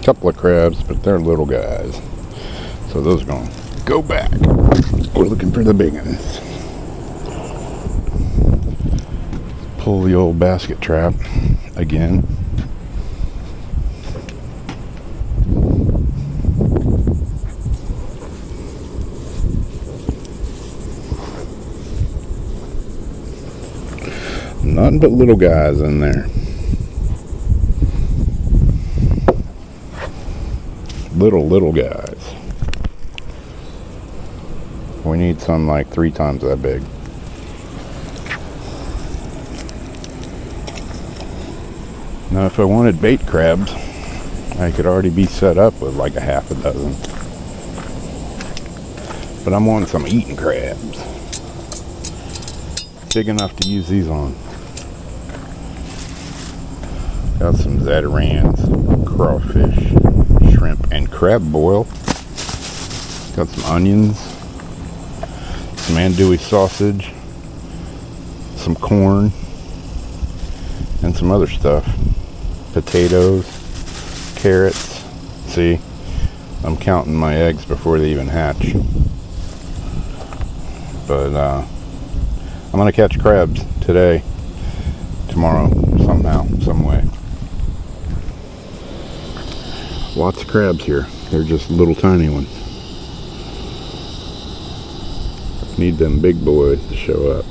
couple of crabs, but they're little guys. So those are going to go back. We're looking for the big ones. Pull the old basket trap again. Nothing but little guys in there. Little guys. We need some like 3 times that big. Now if I wanted bait crabs, I could already be set up with like a half a dozen. But I'm wanting some eating crabs. Big enough to use these on. Got some zatarans, crawfish, shrimp, and crab boil. Got some onions, some andouille sausage, some corn, and some other stuff. Potatoes, carrots. See, I'm counting my eggs before they even hatch. But I'm gonna catch crabs today, tomorrow, somehow, some way. Lots of crabs here. They're just little tiny ones. Need them big boys to show up.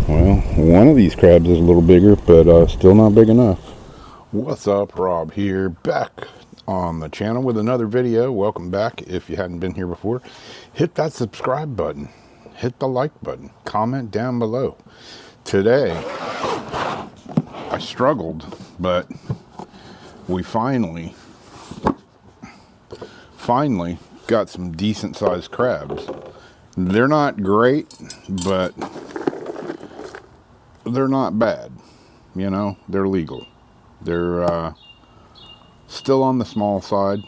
Well, one of these crabs is a little bigger, but still not big enough. What's up, Rob here, back on the channel with another video. Welcome back. If you hadn't been here before, hit that subscribe button, hit the like button, comment down below. Today, I struggled, but we finally got some decent sized crabs. They're not great, but they're not bad. You know, they're legal. They're still on the small side,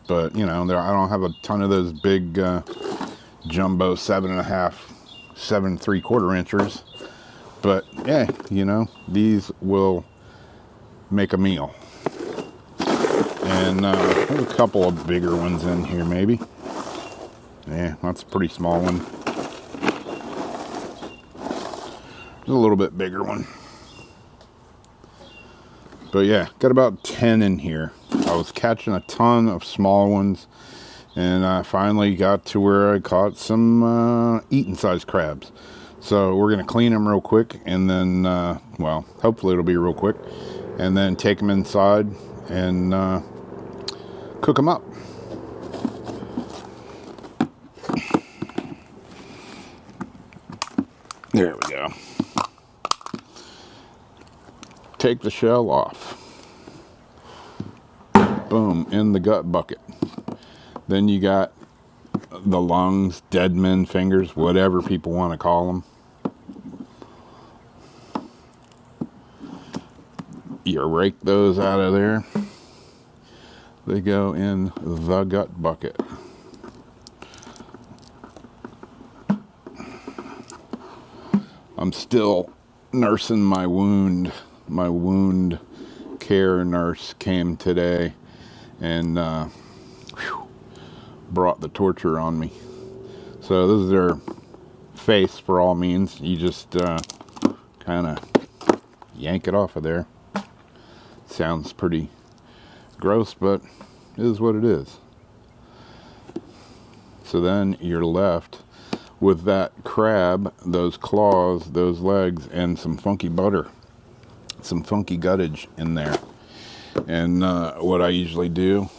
but you know, I don't have a ton of those big jumbo 7.5, 7 3/4 inchers. But yeah, you know, these will make a meal. And there's a couple of bigger ones in here, maybe. Yeah, that's a pretty small one. There's a little bit bigger one. But yeah, got about 10 in here. I was catching a ton of small ones, and I finally got to where I caught some eating sized crabs. So we're going to clean them real quick, and then, well, hopefully it'll be real quick, and then take them inside and cook them up. There we go. Take the shell off. Boom, in the gut bucket. Then you got the lungs, dead men fingers, whatever people want to call them. You rake those out of there. They go in the gut bucket. I'm still nursing my wound. My wound care nurse came today and brought the torture on me. So this is their face for all means. You just kind of yank it off of there. Sounds pretty gross, but it is what it is. So then you're left with that crab, those claws, those legs, and some funky butter, some funky guttage in there. And what I usually do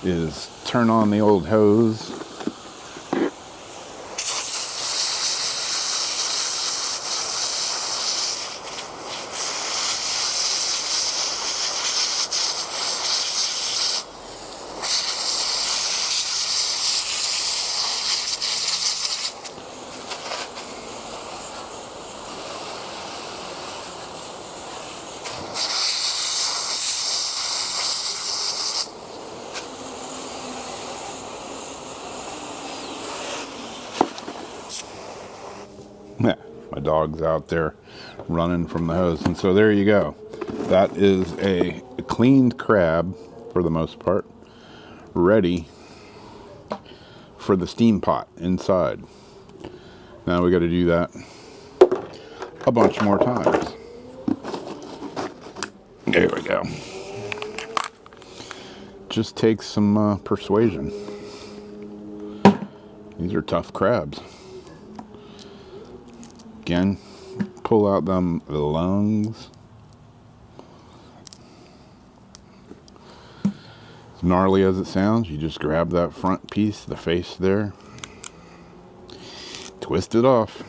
is turn on the old hose, My dog's out there running from the hose. And so there you go. That is a cleaned crab, for the most part, ready for the steam pot inside. Now we got to do that a bunch more times. There we go. Just takes some persuasion. These are tough crabs. Again, pull out them lungs. As gnarly as it sounds, you just grab that front piece, the face there, twist it off.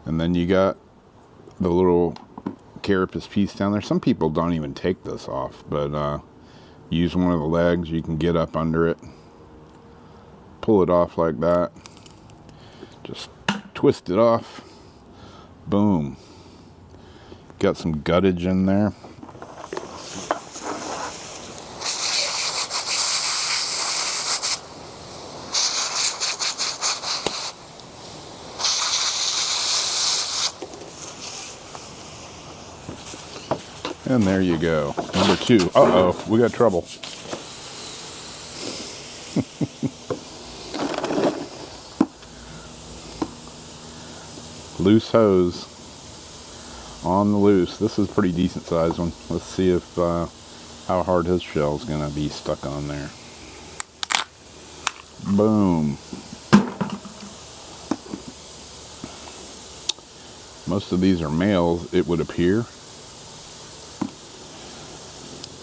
And then you got the little carapace piece down there. Some people don't even take this off, but use one of the legs. You can get up under it, pull it off like that, just twist it off. Boom. Got some guttage in there. And there you go. Number 2. Uh-oh, we got trouble. Loose hose on the loose. This is a pretty decent sized one. Let's see if how hard his shell is going to be stuck on there. Boom. Most of these are males, it would appear.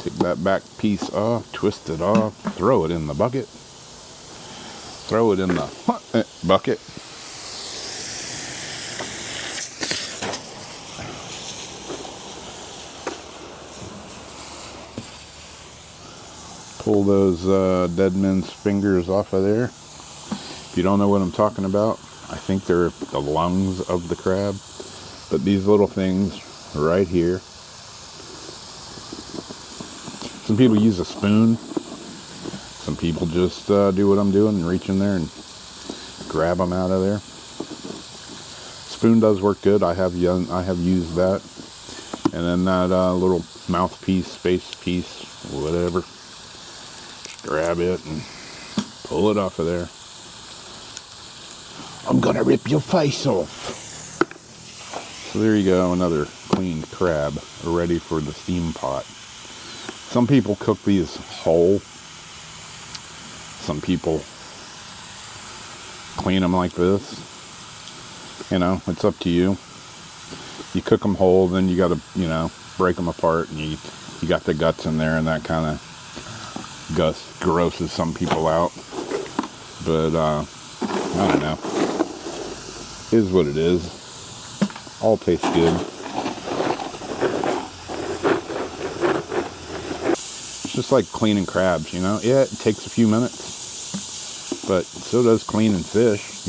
Take that back piece off, twist it off, throw it in the bucket. Throw it in the bucket. Pull those dead men's fingers off of there. If you don't know what I'm talking about, I think they're the lungs of the crab. But these little things right here. Some people use a spoon. Some people just do what I'm doing and reach in there and grab them out of there. Spoon does work good. I have used that. And then that little mouthpiece, face piece, whatever. Grab it and pull it off of there. I'm gonna rip your face off. So there you go, another cleaned crab ready for the steam pot. Some people cook these whole. Some people clean them like this. You know, it's up to you. You cook them whole, then you gotta, break them apart, and you got the guts in there, and that kind of grosses some people out. But I don't know. It is what it is. All tastes good. It's just like cleaning crabs, Yeah, it takes a few minutes, but so does cleaning fish,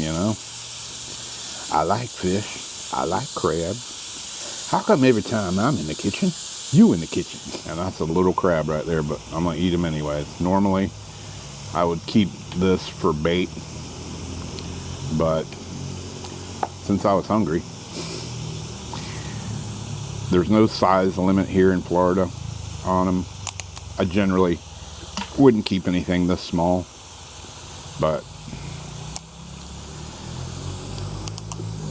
I like fish. I like crabs. How come every time I'm in the kitchen, you in the kitchen? And that's a little crab right there, but I'm going to eat them anyways. Normally, I would keep this for bait, but since I was hungry, there's no size limit here in Florida on them. I generally wouldn't keep anything this small, but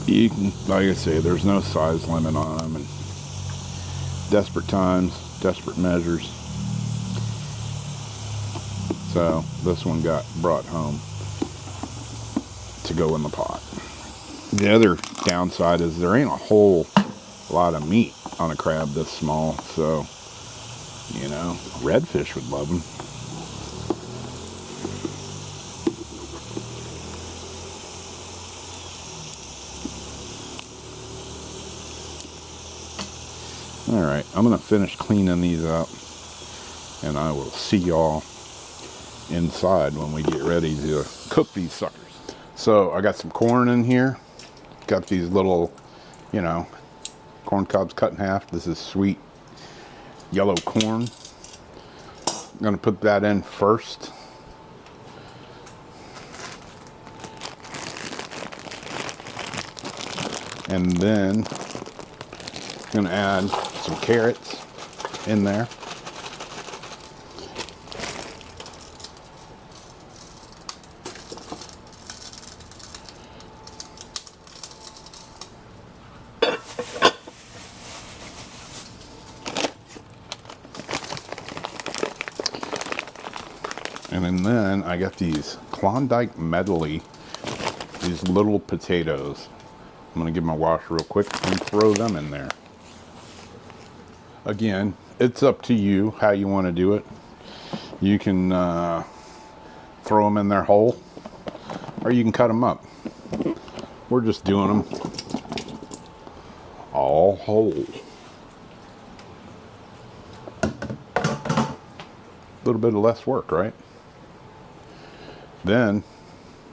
you can, like I say, there's no size limit on them. And desperate times, desperate measures. So this one got brought home to go in the pot. The other downside is there ain't a whole lot of meat on a crab this small, so redfish would love them. Alright, I'm going to finish cleaning these up, and I will see y'all inside when we get ready to cook these suckers. So I got some corn in here. Got these little, corn cobs cut in half. This is sweet yellow corn. I'm going to put that in first. And then gonna add some carrots in there. And then I got these Klondike medley, these little potatoes. I'm gonna give them a wash real quick and throw them in there. Again, it's up to you how you want to do it. You can throw them in there whole, or you can cut them up. We're just doing them all whole. A little bit of less work, right? Then,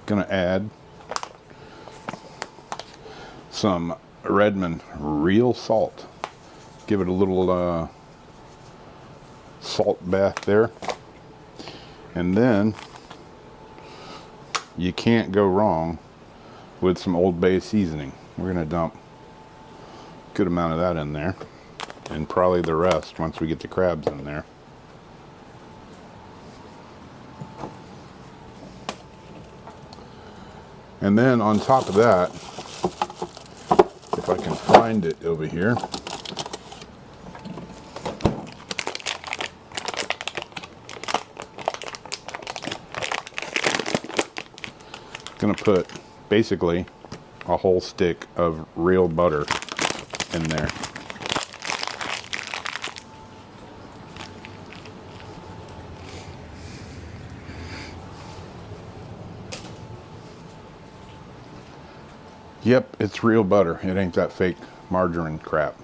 gonna add some Redmond real salt. Give it a little salt bath there. And then, you can't go wrong with some Old Bay seasoning. We're gonna dump a good amount of that in there, and probably the rest once we get the crabs in there. And then on top of that, if I can find it over here, gonna put basically a whole stick of real butter in there. Yep, it's real butter. It ain't that fake margarine crap.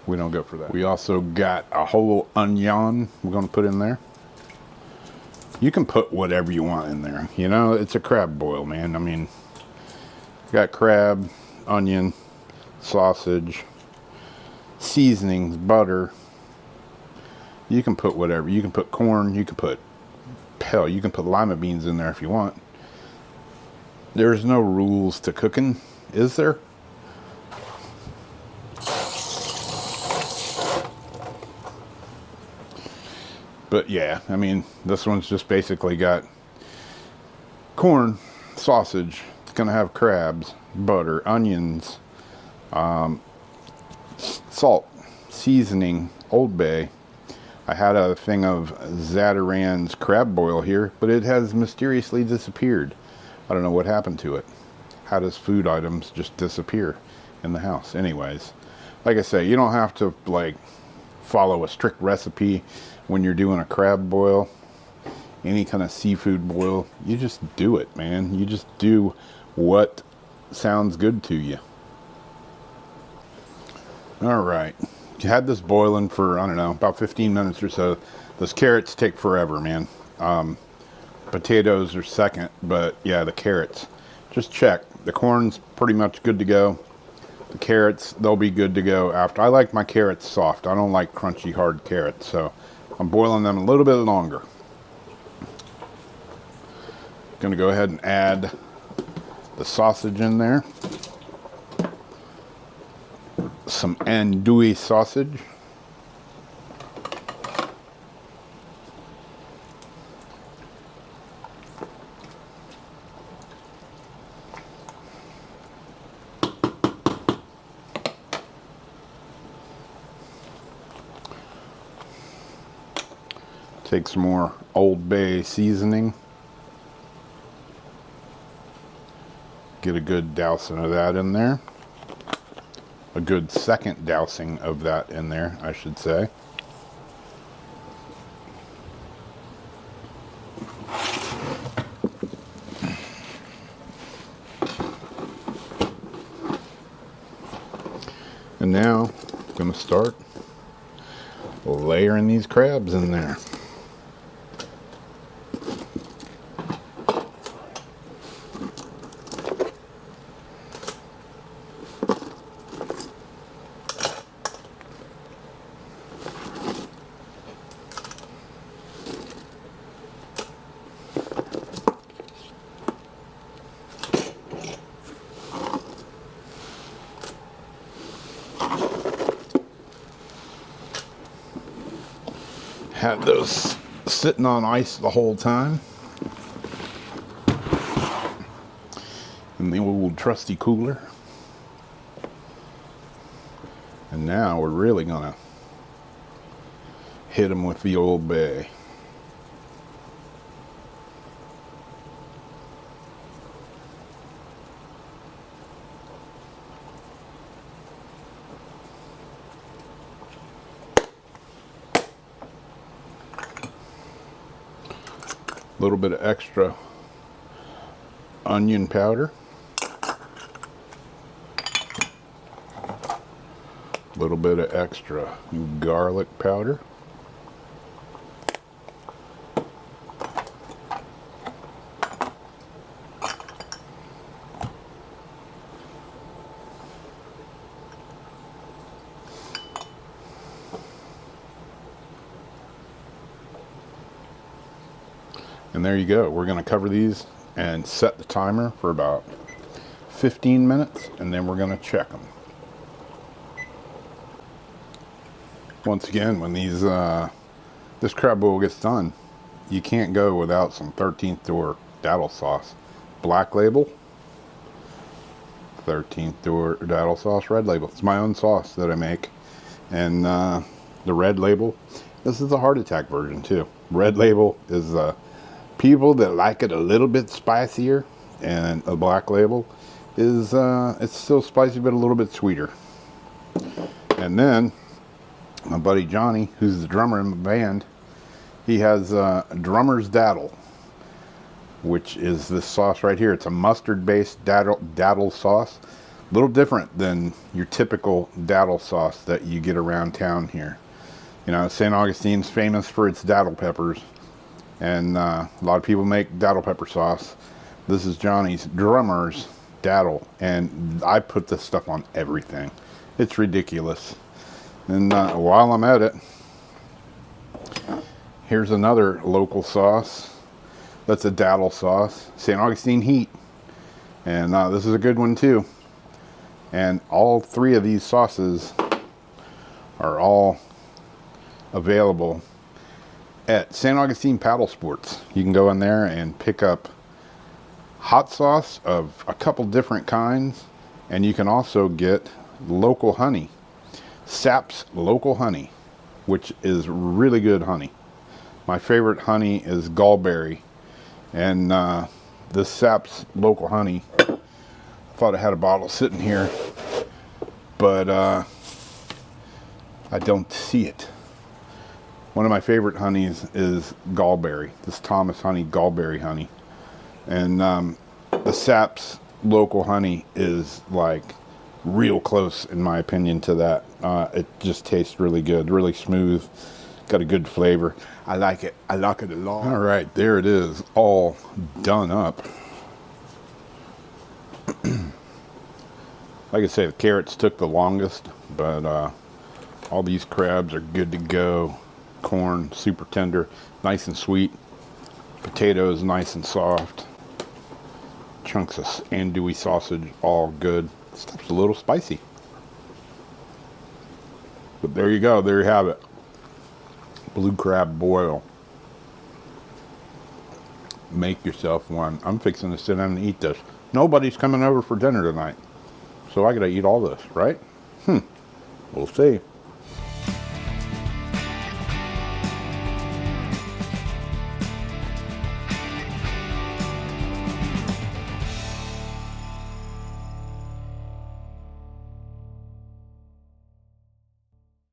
We don't go for that. We also got a whole onion we're gonna put in there. You can put whatever you want in there. You know, it's a crab boil, man. I mean, got crab, onion, sausage, seasonings, butter. You can put whatever. You can put corn. You can put, hell, you can put lima beans in there if you want. There's no rules to cooking, is there? But yeah, I mean, this one's just basically got corn, sausage. It's gonna have crabs, butter, onions, salt, seasoning, Old Bay. I had a thing of Zatarain's crab boil here, but it has mysteriously disappeared. I don't know what happened to it. How does food items just disappear in the house? Anyways, like I say, you don't have to like follow a strict recipe when you're doing a crab boil, any kind of seafood boil. You just do it, man. You just do what sounds good to you. All right, you had this boiling for, I don't know, about 15 minutes or so. Those carrots take forever, man. Potatoes are second, but yeah, the carrots, just check. The corn's pretty much good to go. The carrots, they'll be good to go after. I like my carrots soft. I don't like crunchy, hard carrots, so I'm boiling them a little bit longer. Gonna go ahead and add the sausage in there. Some andouille sausage. Take some more Old Bay seasoning. Get a good dousing of that in there. A good second dousing of that in there, I should say. And now I'm going to start layering these crabs in there. Had those sitting on ice the whole time in the old trusty cooler. And now we're really gonna hit them with the Old Bay. A little bit of extra onion powder, a little bit of extra garlic powder, and there you go. We're going to cover these and set the timer for about 15 minutes, and then we're going to check them. Once again, when these this crab boil gets done, you can't go without some 13th door daddle sauce. Black Label, 13th door daddle sauce, Red Label. It's my own sauce that I make, and the Red Label, this is the heart attack version too. Red Label is people that like it a little bit spicier, and a Black Label is it's still spicy but a little bit sweeter. And then my buddy Johnny, who's the drummer in the band, he has Drummer's Daddle, which is this sauce right here. It's a mustard based daddle sauce, a little different than your typical daddle sauce that you get around town here. You know, St. Augustine's famous for its daddle peppers, and a lot of people make daddle pepper sauce. This is Johnny's Drummer's Daddle, and I put this stuff on everything. It's ridiculous. And while I'm at it, here's another local sauce that's a daddle sauce, St. Augustine Heat, and this is a good one too. And all three of these sauces are all available at St. Augustine Paddle Sports. You can go in there and pick up hot sauce of a couple different kinds, and you can also get local honey, Sap's local honey, which is really good honey. My favorite honey is gallberry, and this Sap's local honey, I thought I had a bottle sitting here, but I don't see it. One of my favorite honeys is gallberry, this Thomas honey, gallberry honey. And the Sap's local honey is like real close, in my opinion, to that. It just tastes really good, really smooth, got a good flavor. I like it. I like it a lot. All right, there it is, all done up. Like I say, the carrots took the longest, but all these crabs are good to go. Corn, super tender, nice and sweet. Potatoes, nice and soft. Chunks of andouille sausage, all good. Stuff's a little spicy. But there you go, there you have it. Blue crab boil. Make yourself one. I'm fixing to sit down and eat this. Nobody's coming over for dinner tonight, so I gotta eat all this, right? We'll see.